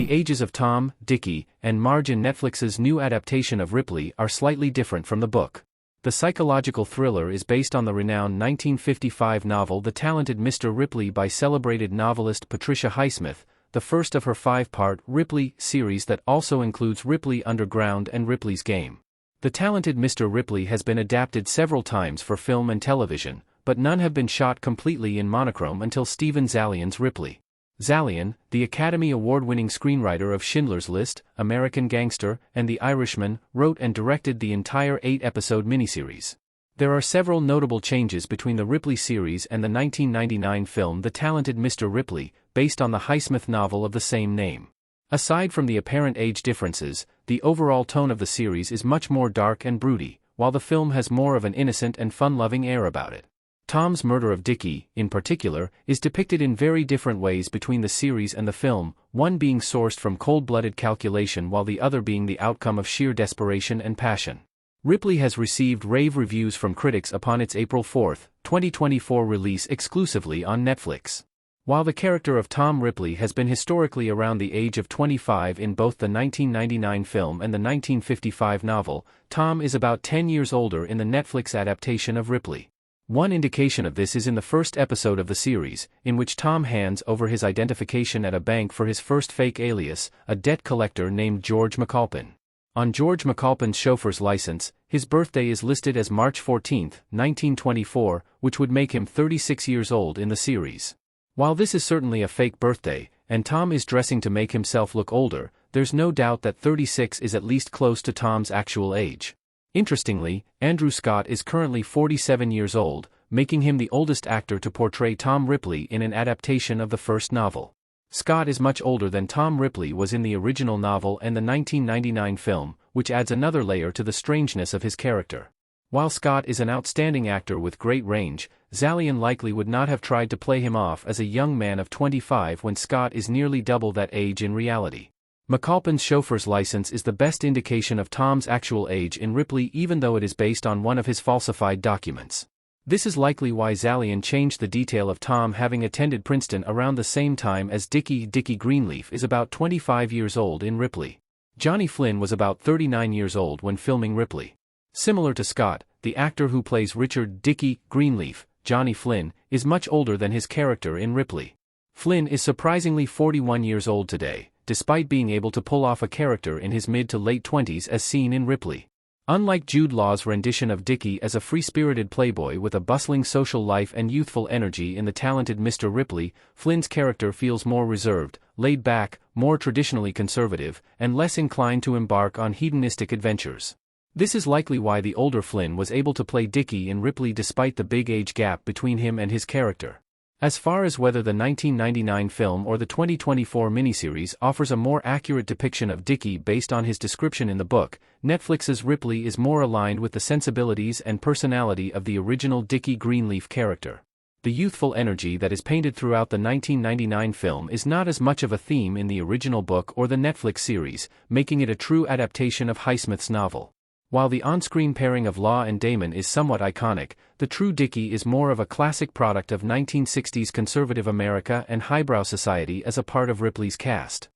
The ages of Tom, Dickie, and Marge in Netflix's new adaptation of Ripley are slightly different from the book. The psychological thriller is based on the renowned 1955 novel The Talented Mr. Ripley by celebrated novelist Patricia Highsmith, the first of her 5-part Ripley series that also includes Ripley Underground and Ripley's Game. The Talented Mr. Ripley has been adapted several times for film and television, but none have been shot completely in monochrome until Stephen Zaillian's Ripley. Zaillian, the Academy Award-winning screenwriter of Schindler's List, American Gangster, and The Irishman, wrote and directed the entire 8-episode miniseries. There are several notable changes between the Ripley series and the 1999 film The Talented Mr. Ripley, based on the Highsmith novel of the same name. Aside from the apparent age differences, the overall tone of the series is much more dark and broody, while the film has more of an innocent and fun-loving air about it. Tom's murder of Dickie, in particular, is depicted in very different ways between the series and the film, one being sourced from cold-blooded calculation while the other being the outcome of sheer desperation and passion. Ripley has received rave reviews from critics upon its April 4, 2024 release exclusively on Netflix. While the character of Tom Ripley has been historically around the age of 25 in both the 1999 film and the 1955 novel, Tom is about 10 years older in the Netflix adaptation of Ripley. One indication of this is in the first episode of the series, in which Tom hands over his identification at a bank for his first fake alias, a debt collector named George McAlpin. On George McAlpin's chauffeur's license, his birthday is listed as March 14, 1924, which would make him 36 years old in the series. While this is certainly a fake birthday, and Tom is dressing to make himself look older, there's no doubt that 36 is at least close to Tom's actual age. Interestingly, Andrew Scott is currently 47 years old, making him the oldest actor to portray Tom Ripley in an adaptation of the first novel. Scott is much older than Tom Ripley was in the original novel and the 1999 film, which adds another layer to the strangeness of his character. While Scott is an outstanding actor with great range, Zaillian likely would not have tried to play him off as a young man of 25 when Scott is nearly double that age in reality. McAlpin's chauffeur's license is the best indication of Tom's actual age in Ripley, even though it is based on one of his falsified documents. This is likely why Zaillian changed the detail of Tom having attended Princeton around the same time as Dickie. Dickie Greenleaf is about 25 years old in Ripley. Johnny Flynn was about 39 years old when filming Ripley. Similar to Scott, the actor who plays Richard Dickie Greenleaf, Johnny Flynn, is much older than his character in Ripley. Flynn is surprisingly 41 years old today, despite being able to pull off a character in his mid to late 20s as seen in Ripley. Unlike Jude Law's rendition of Dickie as a free-spirited playboy with a bustling social life and youthful energy in The Talented Mr. Ripley, Flynn's character feels more reserved, laid back, more traditionally conservative, and less inclined to embark on hedonistic adventures. This is likely why the older Flynn was able to play Dickie in Ripley despite the big age gap between him and his character. As far as whether the 1999 film or the 2024 miniseries offers a more accurate depiction of Dickie based on his description in the book, Netflix's Ripley is more aligned with the sensibilities and personality of the original Dickie Greenleaf character. The youthful energy that is painted throughout the 1999 film is not as much of a theme in the original book or the Netflix series, making it a true adaptation of Highsmith's novel. While the on-screen pairing of Law and Damon is somewhat iconic, the true Dickie is more of a classic product of 1960s conservative America and highbrow society as a part of Ripley's cast.